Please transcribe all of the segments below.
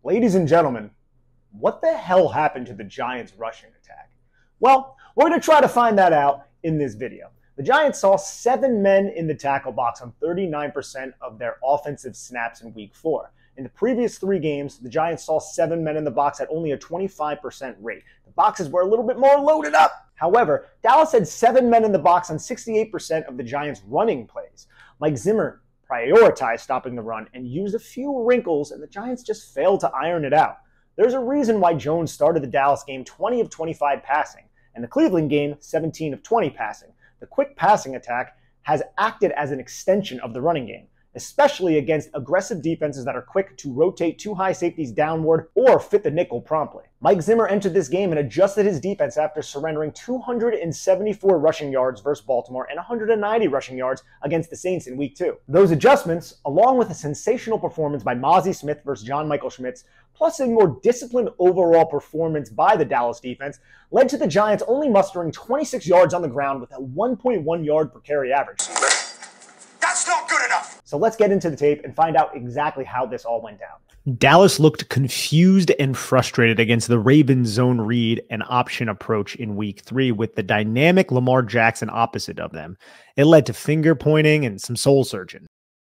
Ladies and gentlemen, what the hell happened to the Giants' rushing attack? Well, we're going to try to find that out in this video. The Giants saw 7 men in the tackle box on 39% of their offensive snaps in Week 4. In the previous 3 games, the Giants saw 7 men in the box at only a 25% rate. The boxes were a little bit more loaded up. However, Dallas had 7 men in the box on 68% of the Giants' running plays. Mike Zimmer prioritized stopping the run and used a few wrinkles, and the Giants just failed to iron it out. There's a reason why Jones started the Dallas game 20 of 25 passing, and the Cleveland game 17 of 20 passing. The quick passing attack has acted as an extension of the running game, especially against aggressive defenses that are quick to rotate 2 high safeties downward or fit the nickel promptly. Mike Zimmer entered this game and adjusted his defense after surrendering 274 rushing yards versus Baltimore and 190 rushing yards against the Saints in Week 2. Those adjustments, along with a sensational performance by Mazi Smith versus John Michael Schmitz, plus a more disciplined overall performance by the Dallas defense, led to the Giants only mustering 26 yards on the ground with a 1.1 yard per carry average. That's not good enough. So let's get into the tape and find out exactly how this all went down. Dallas looked confused and frustrated against the Ravens zone read and option approach in Week 3 with the dynamic Lamar Jackson opposite of them. It led to finger pointing and some soul searching.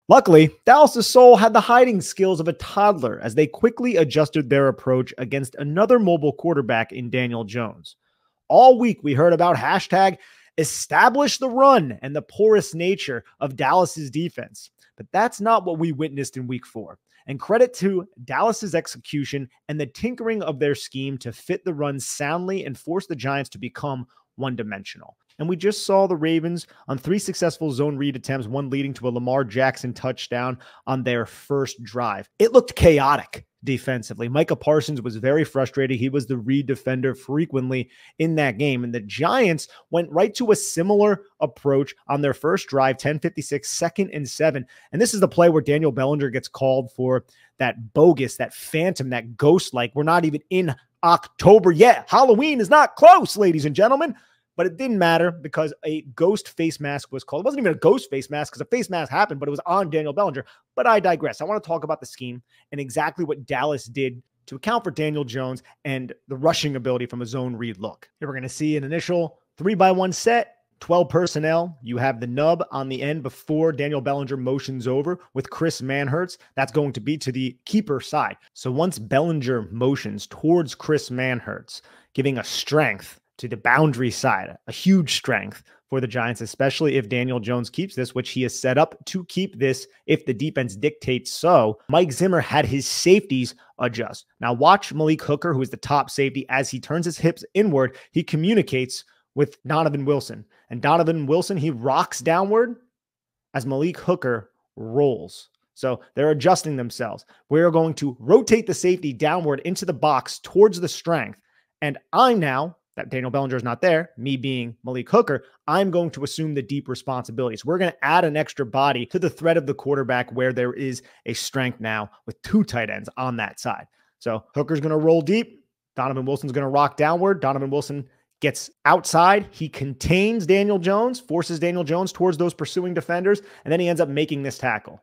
Luckily, Dallas' soul had the hiding skills of a toddler as they quickly adjusted their approach against another mobile quarterback in Daniel Jones. All week we heard about hashtag establish the run and the porous nature of Dallas's defense. But that's not what we witnessed in Week 4. And credit to Dallas's execution and the tinkering of their scheme to fit the run soundly and force the Giants to become one-dimensional. And we just saw the Ravens on 3 successful zone read attempts, one leading to a Lamar Jackson touchdown on their first drive. It looked chaotic defensively. Micah Parsons was very frustrated. He was the read defender frequently in that game. And the Giants went right to a similar approach on their first drive, 10:56, 2nd and 7. And this is the play where Daniel Bellinger gets called for that bogus, that phantom, that ghost-like. We're not even in October yet. Halloween is not close, ladies and gentlemen. But it didn't matter because a ghost face mask was called. It wasn't even a ghost face mask because a face mask happened, but it was on Daniel Bellinger. But I digress. I want to talk about the scheme and exactly what Dallas did to account for Daniel Jones and the rushing ability from a zone read look. Here we're going to see an initial 3-by-1 set, 12 personnel. You have the nub on the end before Daniel Bellinger motions over with Chris Manhertz. That's going to be to the keeper side. So once Bellinger motions towards Chris Manhertz, giving a strength to the boundary side, a huge strength for the Giants, especially if Daniel Jones keeps this, which he is set up to keep this if the defense dictates so. Mike Zimmer had his safeties adjust. Now watch Malik Hooker, who is the top safety, as he turns his hips inward, he communicates with Donovan Wilson. And Donovan Wilson, he rocks downward as Malik Hooker rolls. So they're adjusting themselves. We're going to rotate the safety downward into the box towards the strength. And I'm now, that Daniel Bellinger is not there, me being Malik Hooker, I'm going to assume the deep responsibilities. We're going to add an extra body to the threat of the quarterback where there is a strength now with 2 tight ends on that side. So Hooker's going to roll deep. Donovan Wilson's going to rock downward. Donovan Wilson gets outside. He contains Daniel Jones, forces Daniel Jones towards those pursuing defenders, and then he ends up making this tackle.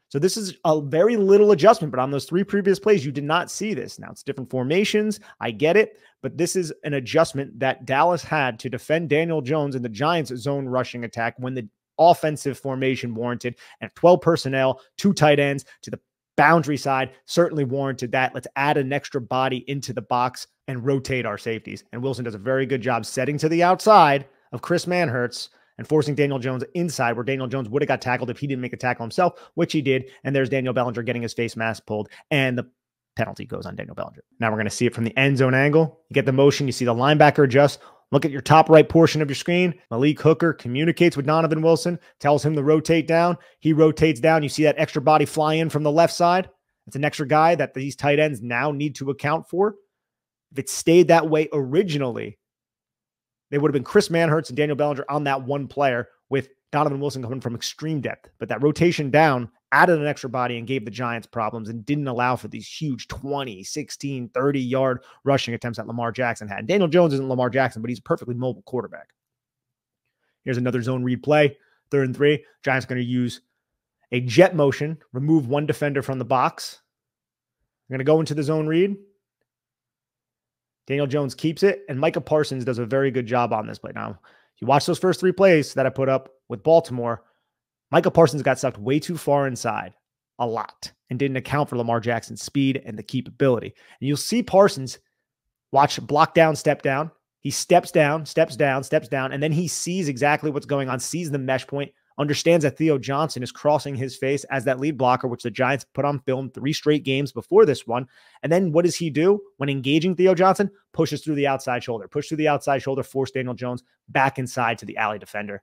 So this is a very little adjustment, but on those 3 previous plays, you did not see this. Now, it's different formations. I get it, but this is an adjustment that Dallas had to defend Daniel Jones in the Giants' zone rushing attack when the offensive formation warranted, and 12 personnel, 2 tight ends to the boundary side certainly warranted that. Let's add an extra body into the box and rotate our safeties. And Wilson does a very good job setting to the outside of Chris Manhertz and forcing Daniel Jones inside where Daniel Jones would have got tackled if he didn't make a tackle himself, which he did. And there's Daniel Bellinger getting his face mask pulled, and the penalty goes on Daniel Bellinger. Now we're going to see it from the end zone angle. You get the motion. You see the linebacker adjust. Look at your top right portion of your screen. Malik Hooker communicates with Donovan Wilson, tells him to rotate down. He rotates down. You see that extra body fly in from the left side. It's an extra guy that these tight ends now need to account for. If it stayed that way originally, they would have been Chris Manhertz and Daniel Bellinger on that one player with Donovan Wilson coming from extreme depth. But that rotation down added an extra body and gave the Giants problems and didn't allow for these huge 20, 16, 30-yard rushing attempts that Lamar Jackson had. Daniel Jones isn't Lamar Jackson, but he's a perfectly mobile quarterback. Here's another zone read play. 3rd and 3. Giants going to use a jet motion, remove one defender from the box. We're going to go into the zone read. Daniel Jones keeps it, and Micah Parsons does a very good job on this play. Now, if you watch those first 3 plays that I put up with Baltimore, Micah Parsons got sucked way too far inside a lot and didn't account for Lamar Jackson's speed and the keepability. And you'll see Parsons watch block down, step down. He steps down, and then he sees exactly what's going on, sees the mesh point, understands that Theo Johnson is crossing his face as that lead blocker, which the Giants put on film 3 straight games before this one. And then what does he do when engaging Theo Johnson? Pushes through the outside shoulder. Force Daniel Jones back inside to the alley defender.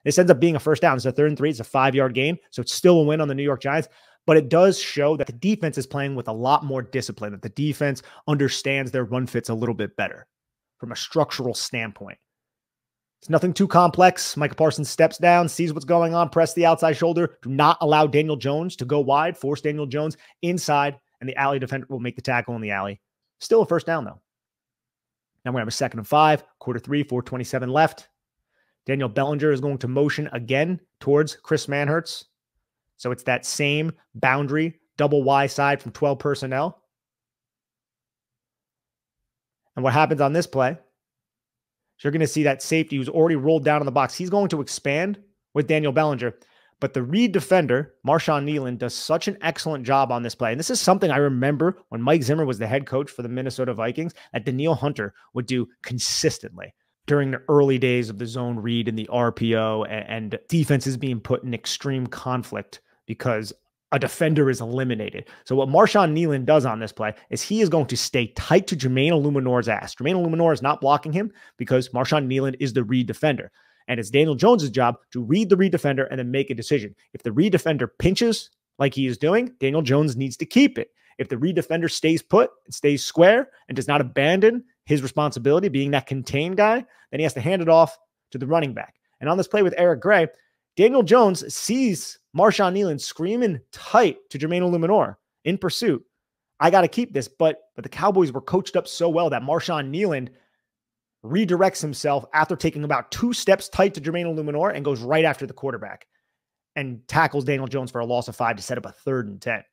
This ends up being a first down. It's a 3rd and 3. It's a 5-yard gain. So it's still a win on the New York Giants. But it does show that the defense is playing with a lot more discipline, that the defense understands their run fits a little bit better from a structural standpoint. It's nothing too complex. Micah Parsons steps down, sees what's going on, press the outside shoulder. Do not allow Daniel Jones to go wide. Force Daniel Jones inside, and the alley defender will make the tackle in the alley. Still a first down, though. Now we're going to have a 2nd and 5, quarter 3, 4:27 left. Daniel Bellinger is going to motion again towards Chris Manhertz. So it's that same boundary, double Y side from 12 personnel. And what happens on this play? So you're going to see that safety who's already rolled down in the box. He's going to expand with Daniel Bellinger. But the read defender, Marshawn Kneeland, does such an excellent job on this play. And this is something I remember when Mike Zimmer was the head coach for the Minnesota Vikings that Danielle Hunter would do consistently during the early days of the zone read and the RPO and defenses being put in extreme conflict because a defender is eliminated. So what Marshawn Kneeland does on this play is he is going to stay tight to Jermaine Illuminor's ass. Jermaine Illuminor is not blocking him because Marshawn Kneeland is the read defender. And it's Daniel Jones' job to read the read defender and then make a decision. If the read defender pinches like he is doing, Daniel Jones needs to keep it. If the read defender stays put and stays square and does not abandon his responsibility being that contained guy, then he has to hand it off to the running back. And on this play with Eric Gray, Daniel Jones sees Marshawn Kneeland screaming tight to Jermaine Illuminor in pursuit. I got to keep this, but the Cowboys were coached up so well that Marshawn Kneeland redirects himself after taking about 2 steps tight to Jermaine Illuminor and goes right after the quarterback and tackles Daniel Jones for a loss of 5 to set up a 3rd and 10.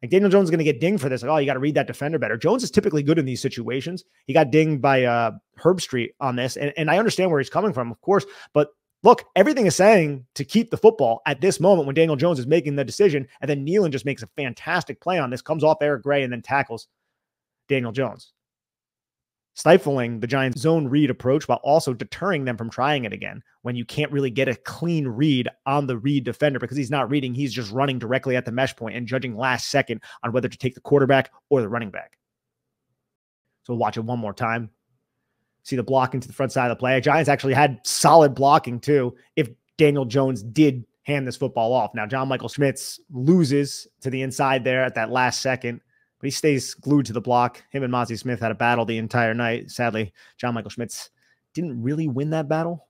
Like Daniel Jones is going to get dinged for this. Like, oh, you got to read that defender better. Jones is typically good in these situations. He got dinged by Herbstreit on this, and I understand where he's coming from, of course, but look, everything is saying to keep the football at this moment when Daniel Jones is making the decision, and then Kneeland just makes a fantastic play on this, comes off Eric Gray, and then tackles Daniel Jones, stifling the Giants' zone read approach while also deterring them from trying it again when you can't really get a clean read on the read defender because he's not reading. He's just running directly at the mesh point and judging last second on whether to take the quarterback or the running back. So we'll watch it one more time. See the blocking to the front side of the play. Giants actually had solid blocking too if Daniel Jones did hand this football off. Now, John Michael Schmitz loses to the inside there at that last second, but he stays glued to the block. Him and Mazi Smith had a battle the entire night. Sadly, John Michael Schmitz didn't really win that battle.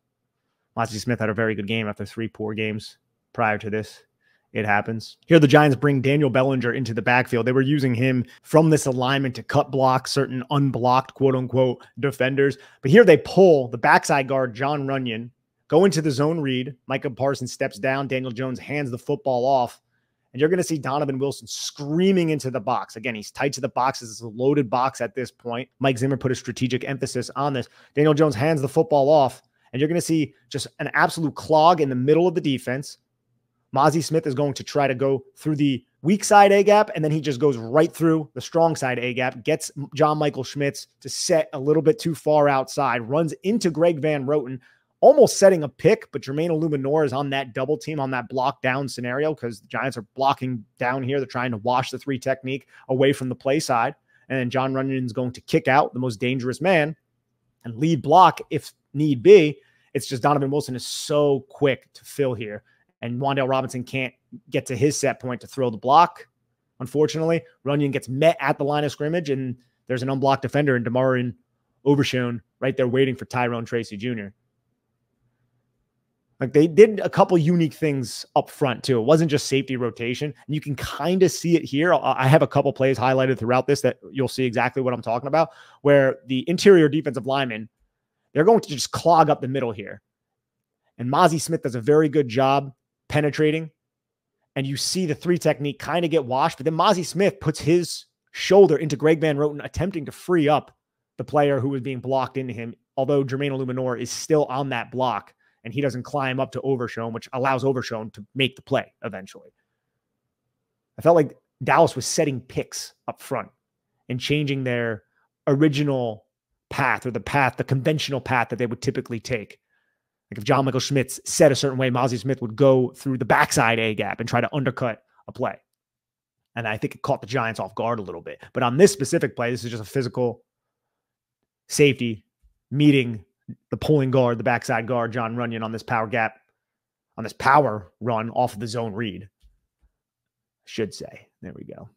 Mazi Smith had a very good game after 3 poor games prior to this. It happens. Here, the Giants bring Daniel Bellinger into the backfield. They were using him from this alignment to cut block certain unblocked, quote-unquote, defenders. But here they pull the backside guard, Jon Runyan, go into the zone read. Micah Parsons steps down. Daniel Jones hands the football off. And you're going to see Donovan Wilson screaming into the box. Again, he's tight to the box. It's a loaded box at this point. Mike Zimmer put a strategic emphasis on this. Daniel Jones hands the football off. And you're going to see just an absolute clog in the middle of the defense. Mazi Smith is going to try to go through the weak side A-gap, and then he just goes right through the strong side A-gap, gets John Michael Schmitz to set a little bit too far outside, runs into Greg Van Roten, almost setting a pick, but Jermaine Illuminor is on that double team, on that block down scenario, because the Giants are blocking down here. They're trying to wash the 3 technique away from the play side, and then Jon Runyan is going to kick out the most dangerous man and lead block if need be. It's just Donovan Wilson is so quick to fill here. And Wan'Dale Robinson can't get to his set point to throw the block. Unfortunately, Runyan gets met at the line of scrimmage, and there's an unblocked defender in DeMarvin Overshown right there waiting for Tyrone Tracy Jr. Like, they did a couple unique things up front, too. It wasn't just safety rotation. And you can kind of see it here. I have a couple plays highlighted throughout this that you'll see exactly what I'm talking about, where the interior defensive linemen, they're going to just clog up the middle here. And Mazi Smith does a very good job penetrating, and you see the 3 technique kind of get washed, but then Mazi Smith puts his shoulder into Greg Van Roten, attempting to free up the player who was being blocked into him, although Jermaine Illuminor is still on that block and he doesn't climb up to Overshown, which allows Overshown to make the play eventually. I felt like Dallas was setting picks up front and changing their original path, or the conventional path that they would typically take. Like if John Michael Schmitz set a certain way, Mazi Smith would go through the backside A gap and try to undercut a play. And I think it caught the Giants off guard a little bit. But on this specific play, this is just a physical safety meeting the pulling guard, the backside guard, Jon Runyan, on this power gap, on this power run off of the zone read. I should say. There we go.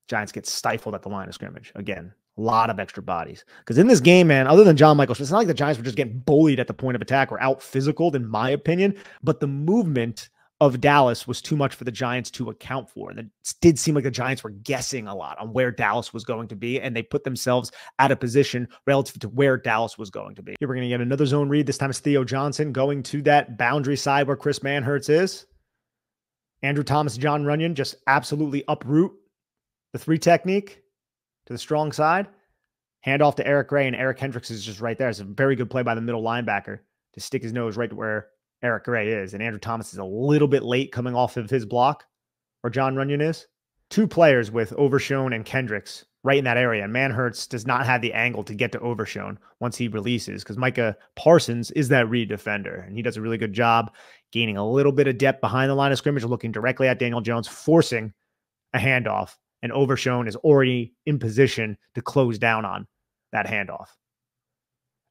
Giants get stifled at the line of scrimmage. Again, a lot of extra bodies. Because in this game, man, other than John Michael Schmitz, it's not like the Giants were just getting bullied at the point of attack or out-physicaled, in my opinion. But the movement of Dallas was too much for the Giants to account for. And it did seem like the Giants were guessing a lot on where Dallas was going to be, and they put themselves out of position relative to where Dallas was going to be. Here we're going to get another zone read. This time it's Theo Johnson going to that boundary side where Chris Manhertz is. Andrew Thomas, Jon Runyan just absolutely uproot the 3 technique to the strong side. Hand off to Eric Gray, and Eric Hendricks is just right there. It's a very good play by the middle linebacker to stick his nose right to where Eric Gray is. And Andrew Thomas is a little bit late coming off of his block where Jon Runyan is. 2 players with Overshown and Kendricks right in that area. And Manhertz does not have the angle to get to Overshown once he releases, because Micah Parsons is that read defender, and he does a really good job gaining a little bit of depth behind the line of scrimmage, looking directly at Daniel Jones, forcing a handoff. And Overshown is already in position to close down on that handoff.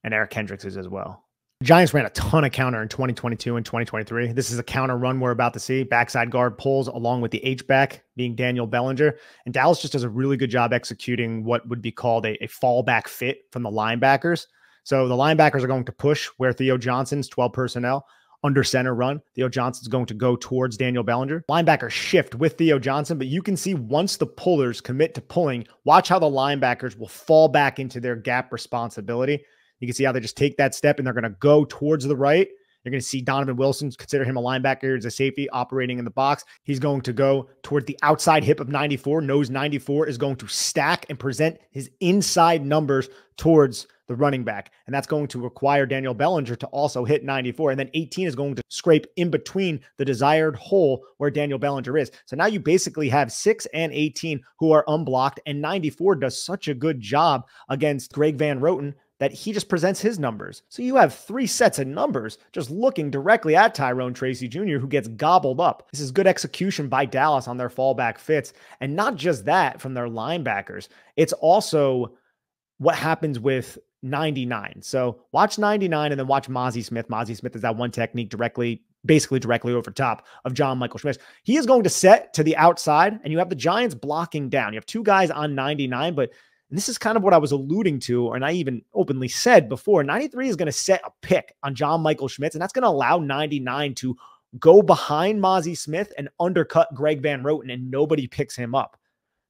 And Eric Hendricks is as well. The Giants ran a ton of counter in 2022 and 2023. This is a counter run we're about to see. Backside guard pulls along with the H-back being Daniel Bellinger. And Dallas just does a really good job executing what would be called a fallback fit from the linebackers. So the linebackers are going to push where Theo Johnson's 12 personnel under center run. Theo Johnson's going to go towards Daniel Bellinger. Linebackers shift with Theo Johnson, but you can see once the pullers commit to pulling, watch how the linebackers will fall back into their gap responsibility. You can see how they just take that step and they're going to go towards the right. You're going to see Donovan Wilson, consider him a linebacker as a safety operating in the box. He's going to go toward the outside hip of 94. Knows 94 is going to stack and present his inside numbers towards the running back. And that's going to require Daniel Bellinger to also hit 94. And then 18 is going to scrape in between the desired hole where Daniel Bellinger is. So now you basically have 6 and 18 who are unblocked. And 94 does such a good job against Greg Van Roten that he just presents his numbers. So you have 3 sets of numbers just looking directly at Tyrone Tracy Jr., who gets gobbled up. This is good execution by Dallas on their fallback fits. And not just that from their linebackers. It's also what happens with 99. So watch 99 and then watch Mazi Smith. Mazi Smith is that one technique basically directly over top of John Michael Schmitz. He is going to set to the outside, and you have the Giants blocking down. You have 2 guys on 99, but this is kind of what I was alluding to, and I even openly said before, 93 is going to set a pick on John Michael Schmitz, and that's going to allow 99 to go behind Mazi Smith and undercut Greg Van Roten, and nobody picks him up.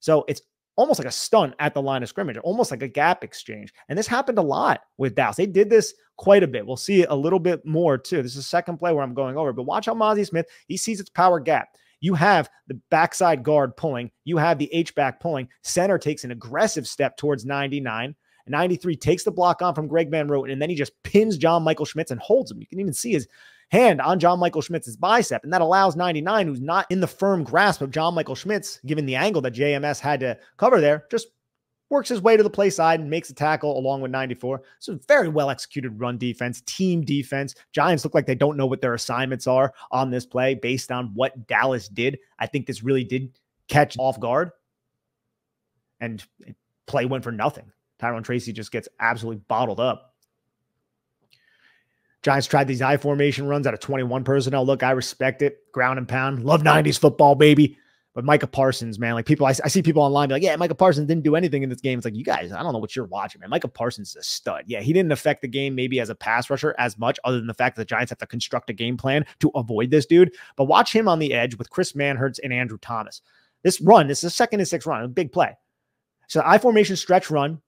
So it's almost like a stunt at the line of scrimmage, almost like a gap exchange. And this happened a lot with Dallas. They did this quite a bit. We'll see it a little bit more too. This is the second play where I'm going over, but watch how Mazi Smith, he sees its power gap. You have the backside guard pulling. You have the H-back pulling. Center takes an aggressive step towards 99. 93 takes the block on from Greg Van Roten, and then he just pins John Michael Schmitz and holds him. You can even see his hand on John Michael Schmitz's bicep, and that allows 99, who's not in the firm grasp of John Michael Schmitz, given the angle that JMS had to cover there, just works his way to the play side and makes a tackle along with 94. So very well executed run defense, team defense. Giants look like they don't know what their assignments are on this play based on what Dallas did. I think this really did catch off guard, and play went for nothing. Tyrone Tracy just gets absolutely bottled up. Giants tried these I formation runs out of 21 personnel. Look, I respect it. Ground and pound. Love 90s football, baby. But Micah Parsons, man, like people, I see people online be like, yeah, Micah Parsons didn't do anything in this game. It's like, you guys, I don't know what you're watching, man. Micah Parsons is a stud. Yeah, he didn't affect the game maybe as a pass rusher as much, other than the fact that the Giants have to construct a game plan to avoid this dude. But watch him on the edge with Chris Manhertz and Andrew Thomas. This run, this is a 2nd and 6 run, a big play. So I formation stretch run.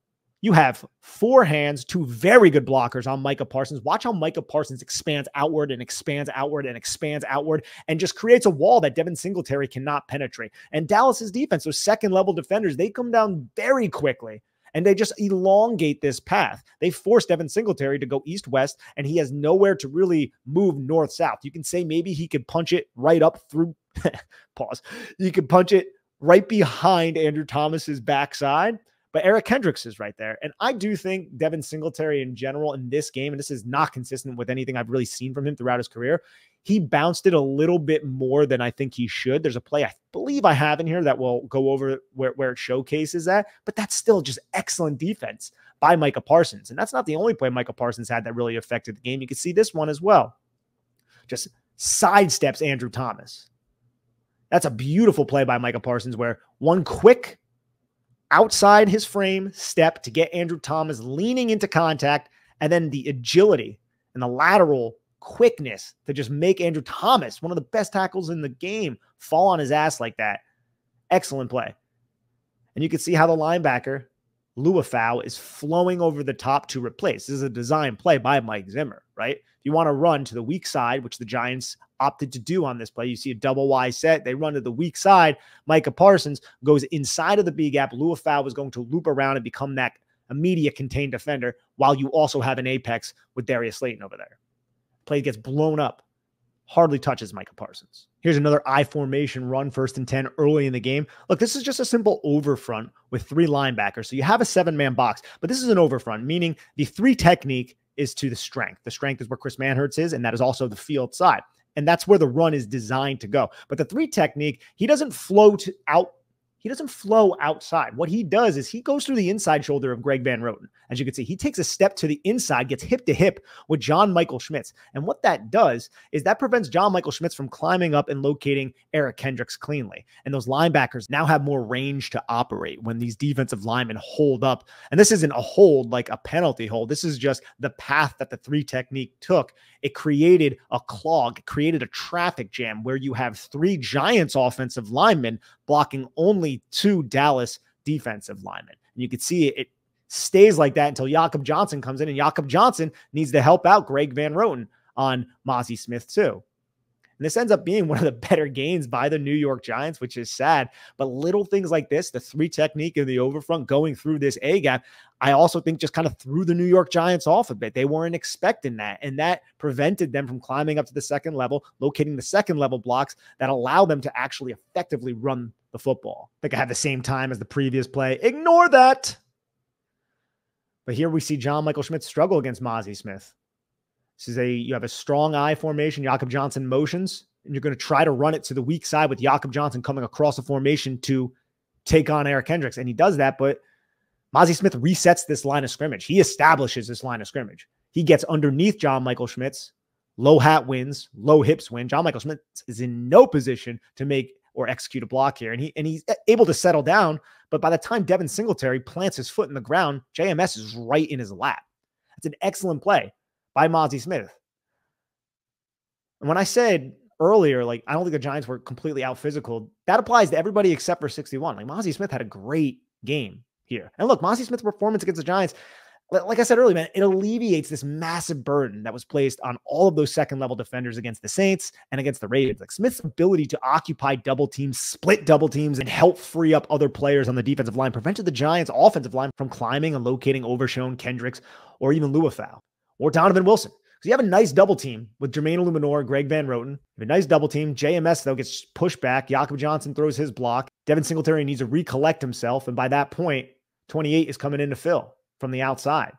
You have four hands, two very good blockers on Micah Parsons. Watch how Micah Parsons expands outward and expands outward and expands outward and just creates a wall that Devin Singletary cannot penetrate. And Dallas's defense, those second-level defenders, they come down very quickly and they just elongate this path. They force Devin Singletary to go east-west, and he has nowhere to really move north-south. You can say maybe he could punch it right up through, pause. You could punch it right behind Andrew Thomas's backside. But Eric Kendricks is right there. And I do think Devin Singletary in general in this game, and this is not consistent with anything I've really seen from him throughout his career, he bounced it a little bit more than I think he should. There's a play I believe I have in here that will go over where it showcases that, but that's still just excellent defense by Micah Parsons. And that's not the only play Micah Parsons had that really affected the game. You can see this one as well. Just sidesteps Andrew Thomas. That's a beautiful play by Micah Parsons where one quick outside his frame step to get Andrew Thomas leaning into contact, and then the agility and the lateral quickness to just make Andrew Thomas, one of the best tackles in the game, fall on his ass like that. Excellent play. And you can see how the linebacker, Luafau, is flowing over the top to replace. This is a design play by Mike Zimmer, right? If you want to run to the weak side, which the Giants opted to do on this play, you see a double Y set. They run to the weak side. Micah Parsons goes inside of the B gap. Luafau is going to loop around and become that immediate contained defender while you also have an apex with Darius Slayton over there. Play gets blown up. Hardly touches Micah Parsons. Here's another I formation run, 1st and 10 early in the game. Look, this is just a simple overfront with 3 linebackers. So you have a 7-man box, but this is an overfront, meaning the 3 technique is to the strength. The strength is where Chris Manhertz is, and that is also the field side. And that's where the run is designed to go. But the 3 technique, he doesn't float out. He doesn't flow outside. What he does is he goes through the inside shoulder of Greg Van Roten. As you can see, he takes a step to the inside, gets hip to hip with John Michael Schmitz. And what that does is that prevents John Michael Schmitz from climbing up and locating Eric Kendricks cleanly. And those linebackers now have more range to operate when these defensive linemen hold up. And this isn't a hold like a penalty hold. This is just the path that the 3 technique took. It created a clog, created a traffic jam where you have 3 Giants offensive linemen blocking only 2 Dallas defensive linemen. And you can see it stays like that until Jakob Johnson comes in, and Jakob Johnson needs to help out Greg Van Roten on Mazi Smith too. And this ends up being one of the better gains by the New York Giants, which is sad. But little things like this, the 3 technique in the overfront going through this A gap, I also think just kind of threw the New York Giants off a bit. They weren't expecting that. And that prevented them from climbing up to the second level, locating the second level blocks that allow them to actually effectively run the football. I think I had the same time as the previous play. Ignore that. But here we see John Michael Schmitz struggle against Mazi Smith. This is you have a strong I formation, Jakob Johnson motions, and you're going to try to run it to the weak side with Jakob Johnson coming across the formation to take on Eric Kendricks. And he does that, but Mazi Smith resets this line of scrimmage. He establishes this line of scrimmage. He gets underneath John Michael Schmitz. Low hat wins, low hips win. John Michael Schmitz is in no position to make or execute a block here. And he's able to settle down. But by the time Devin Singletary plants his foot in the ground, JMS is right in his lap. It's an excellent play by Mazi Smith. And when I said earlier, like, I don't think the Giants were completely out physical, that applies to everybody except for 61. Like, Mazi Smith had a great game here. And look, Mazi Smith's performance against the Giants, like I said earlier, man, it alleviates this massive burden that was placed on all of those second-level defenders against the Saints and against the Ravens. Like, Smith's ability to occupy double teams, split double teams, and help free up other players on the defensive line prevented the Giants' offensive line from climbing and locating Overshown, Kendricks, or even Luafau, or Donovan Wilson. Because you have a nice double team with Jermaine Illuminor, Greg Van Roten. You have a nice double team. JMS, though, gets pushed back. Jakob Johnson throws his block. Devin Singletary needs to recollect himself. And by that point, 28 is coming in to fill from the outside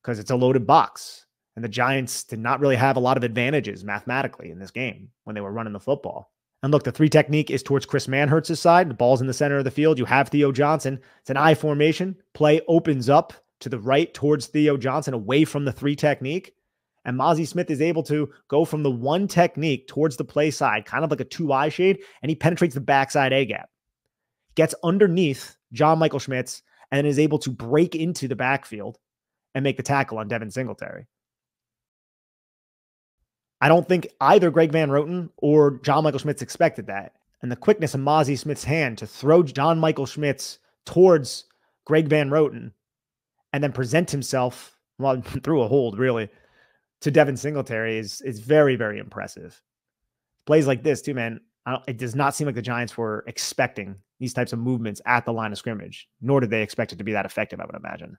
because it's a loaded box. And the Giants did not really have a lot of advantages mathematically in this game when they were running the football. And look, the 3 technique is towards Chris Manhertz's side. The ball's in the center of the field. You have Theo Johnson. It's an I formation. Play opens up to the right towards Theo Johnson away from the 3 technique. And Mazi Smith is able to go from the 1 technique towards the play side, kind of like a 2-eye shade, and he penetrates the backside A gap. Gets underneath John Michael Schmitz and is able to break into the backfield and make the tackle on Devin Singletary. I don't think either Greg Van Roten or John Michael Schmitz expected that. And the quickness of Mazi Smith's hand to throw John Michael Schmitz towards Greg Van Roten and then present himself, well, through a hold, really, to Devin Singletary is very, very impressive. Plays like this, too, man. It does not seem like the Giants were expecting these types of movements at the line of scrimmage, nor did they expect it to be that effective, I would imagine.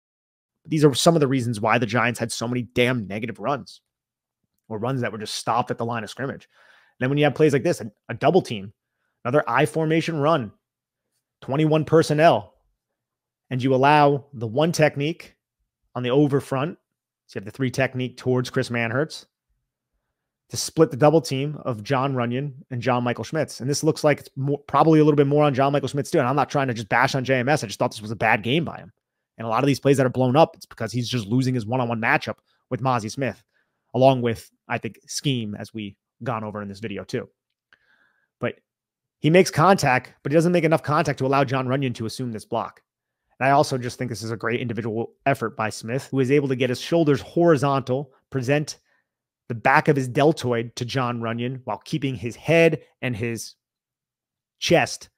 These are some of the reasons why the Giants had so many damn negative runs, or runs that were just stopped at the line of scrimmage. And then when you have plays like this, a double team, another I formation run, 21 personnel, and you allow the one technique on the over front, so you have the three technique towards Chris Manhertz, to split the double team of Jon Runyan and John Michael Schmitz. And this looks like it's probably a little bit more on John Michael Schmitz too. And I'm not trying to just bash on JMS. I just thought this was a bad game by him. And a lot of these plays that are blown up, it's because he's just losing his one-on-one matchup with Mazi Smith, along with, I think, scheme, as we gone over in this video too. But he makes contact, but he doesn't make enough contact to allow Jon Runyan to assume this block. And I also just think this is a great individual effort by Smith, who is able to get his shoulders horizontal, present the back of his deltoid to Jon Runyan while keeping his head and his chest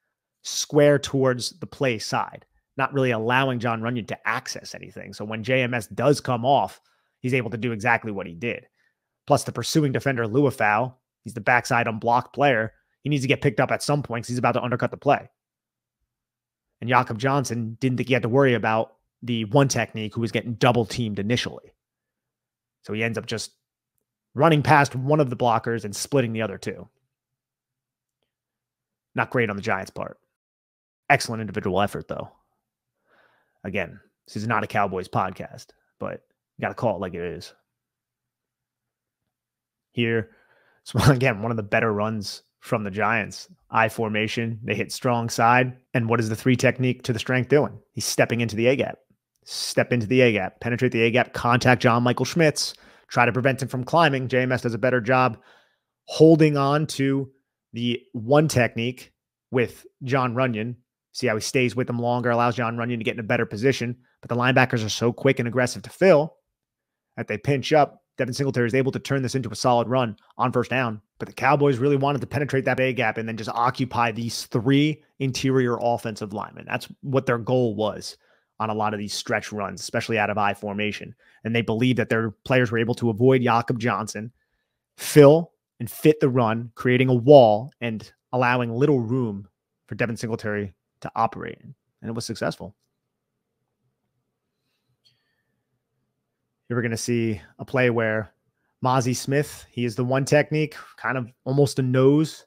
square towards the play side, not really allowing Jon Runyan to access anything. So when JMS does come off, he's able to do exactly what he did. Plus the pursuing defender, Luafau, he's the backside unblocked player. He needs to get picked up at some point because he's about to undercut the play. And Jakob Johnson didn't think he had to worry about the one technique who was getting double teamed initially. So he ends up just running past one of the blockers and splitting the other two. Not great on the Giants' part. Excellent individual effort, though. Again, this is not a Cowboys podcast, but you got to call it like it is. Here, so again, one of the better runs from the Giants. I formation, they hit strong side. And what is the three technique to the strength doing? He's stepping into the A-gap. Step into the A-gap, penetrate the A-gap, contact John Michael Schmitz, try to prevent him from climbing. JMS does a better job holding on to the one technique with Jon Runyan. See how he stays with him longer, allows Jon Runyan to get in a better position. But the linebackers are so quick and aggressive to fill that they pinch up. Devin Singletary is able to turn this into a solid run on first down. But the Cowboys really wanted to penetrate that A gap and then just occupy these three interior offensive linemen. That's what their goal was on a lot of these stretch runs, especially out of I formation. And they believed that their players were able to avoid Jakob Johnson, fill and fit the run, creating a wall and allowing little room for Devin Singletary to operate. And it was successful. You're going to see a play where Mazi Smith, he is the one technique, kind of almost a nose,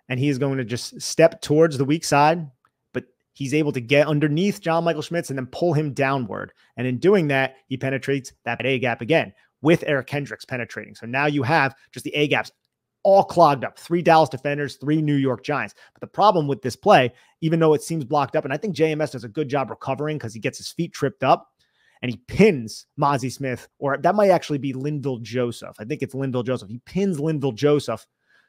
and he is going to just step towards the weak side, but he's able to get underneath John Michael Schmitz and then pull him downward. And in doing that, he penetrates that A gap again with Eric Kendricks penetrating. So now you have just the A gaps all clogged up. 3 Dallas defenders, 3 New York Giants. But the problem with this play, even though it seems blocked up, and I think JMS does a good job recovering because he gets his feet tripped up, and he pins Mazi Smith, or that might actually be Linval Joseph. I think it's Linval Joseph. He pins Linval Joseph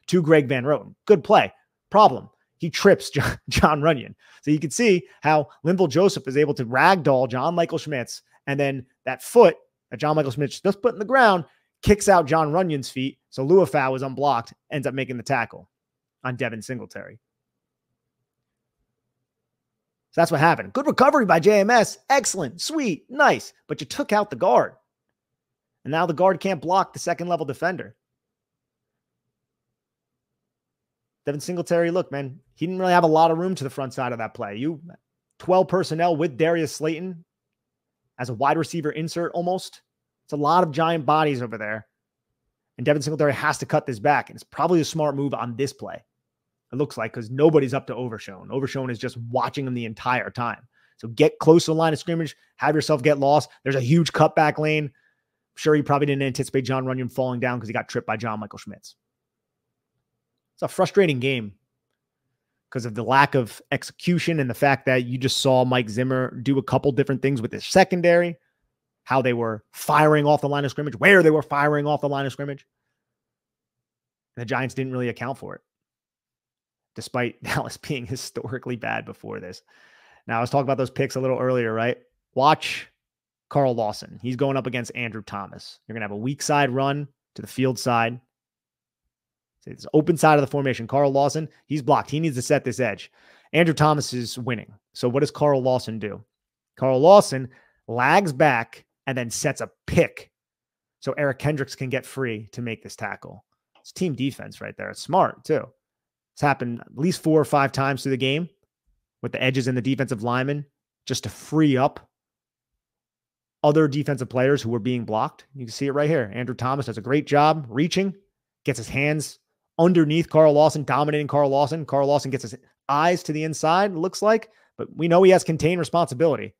to Greg Van Roten. Good play. Problem, he trips Jon Runyan. So you can see how Linval Joseph is able to ragdoll John Michael Schmitz, and then that foot that John Michael Schmitz just put in the ground kicks out Jon Runyan's feet. So Luafau is unblocked, ends up making the tackle on Devin Singletary. So that's what happened. Good recovery by JMS. Excellent, sweet, nice. But you took out the guard. And now the guard can't block the second-level defender. Devin Singletary, look, man, he didn't really have a lot of room to the front side of that play. 12 personnel with Darius Slayton as a wide receiver insert almost. It's a lot of giant bodies over there. And Devin Singletary has to cut this back. And it's probably a smart move on this play. It looks like, because nobody's up to Overshown. Overshown is just watching him the entire time. So get close to the line of scrimmage, have yourself get lost. There's a huge cutback lane. I'm sure he probably didn't anticipate Jon Runyan falling down because he got tripped by John Michael Schmitz. It's a frustrating game because of the lack of execution and the fact that you just saw Mike Zimmer do a couple different things with his secondary, how they were firing off the line of scrimmage, where they were firing off the line of scrimmage. And the Giants didn't really account for it, despite Dallas being historically bad before this. Now, I was talking about those picks a little earlier, right? Watch Carl Lawson. He's going up against Andrew Thomas. You're going to have a weak side run to the field side. So it's open side of the formation. Carl Lawson, he's blocked. He needs to set this edge. Andrew Thomas is winning. So what does Carl Lawson do? Carl Lawson lags back, and then sets a pick so Eric Kendricks can get free to make this tackle. It's team defense right there. It's smart, too. It's happened at least 4 or 5 times through the game with the edges and the defensive linemen just to free up other defensive players who were being blocked. You can see it right here. Andrew Thomas does a great job reaching, gets his hands underneath Carl Lawson, dominating Carl Lawson. Carl Lawson gets his eyes to the inside, it looks like, but we know he has contained responsibility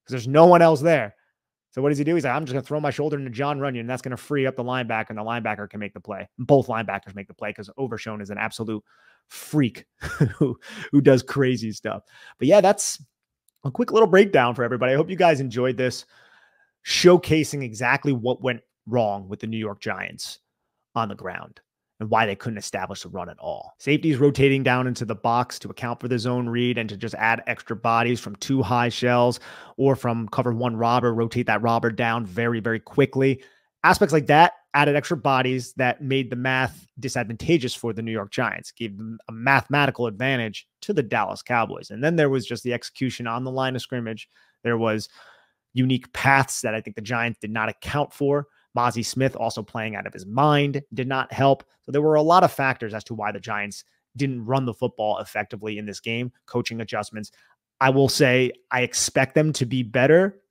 because there's no one else there. So what does he do? He's like, I'm just going to throw my shoulder into John Runyon, and that's going to free up the linebacker, and the linebacker can make the play. Both linebackers make the play because Overshown is an absolute freak who does crazy stuff. But yeah, that's a quick little breakdown for everybody. I hope you guys enjoyed this, showcasing exactly what went wrong with the New York Giants on the ground and why they couldn't establish a run at all. Safeties rotating down into the box to account for the zone read and to just add extra bodies from 2 high shells or from cover 1 robber, rotate that robber down very, very quickly. Aspects like that added extra bodies that made the math disadvantageous for the New York Giants, gave them a mathematical advantage to the Dallas Cowboys. And then there was just the execution on the line of scrimmage. There was unique paths that I think the Giants did not account for. Mazi Smith also playing out of his mind did not help. So there were a lot of factors as to why the Giants didn't run the football effectively in this game. Coaching adjustments. I will say I expect them to be better.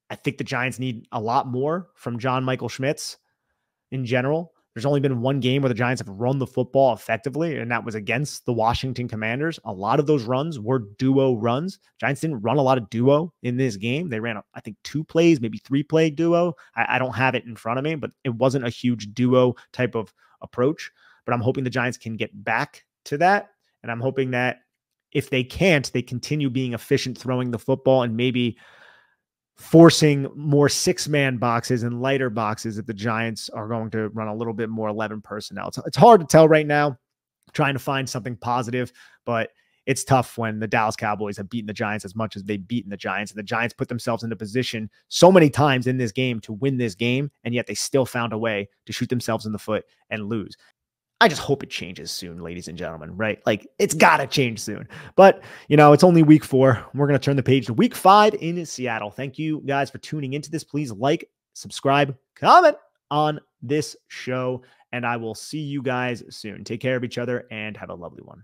I think the Giants need a lot more from John Michael Schmitz in general. There's only been 1 game where the Giants have run the football effectively, and that was against the Washington Commanders. A lot of those runs were duo runs. Giants didn't run a lot of duo in this game. They ran, I think, 2 plays, maybe 3-play duo. I don't have it in front of me, but it wasn't a huge duo type of approach. But I'm hoping the Giants can get back to that, and I'm hoping that if they can't, they continue being efficient throwing the football and maybe forcing more 6-man boxes and lighter boxes if the Giants are going to run a little bit more 11 personnel. It's hard to tell right now, trying to find something positive, but it's tough when the Dallas Cowboys have beaten the Giants as much as they've beaten the Giants, and the Giants put themselves into position so many times in this game to win this game, and yet they still found a way to shoot themselves in the foot and lose. I just hope it changes soon, ladies and gentlemen, right? Like, it's got to change soon. But, you know, it's only week 4. We're going to turn the page to week 5 in Seattle. Thank you guys for tuning into this. Please like, subscribe, comment on this show, and I will see you guys soon. Take care of each other and have a lovely one.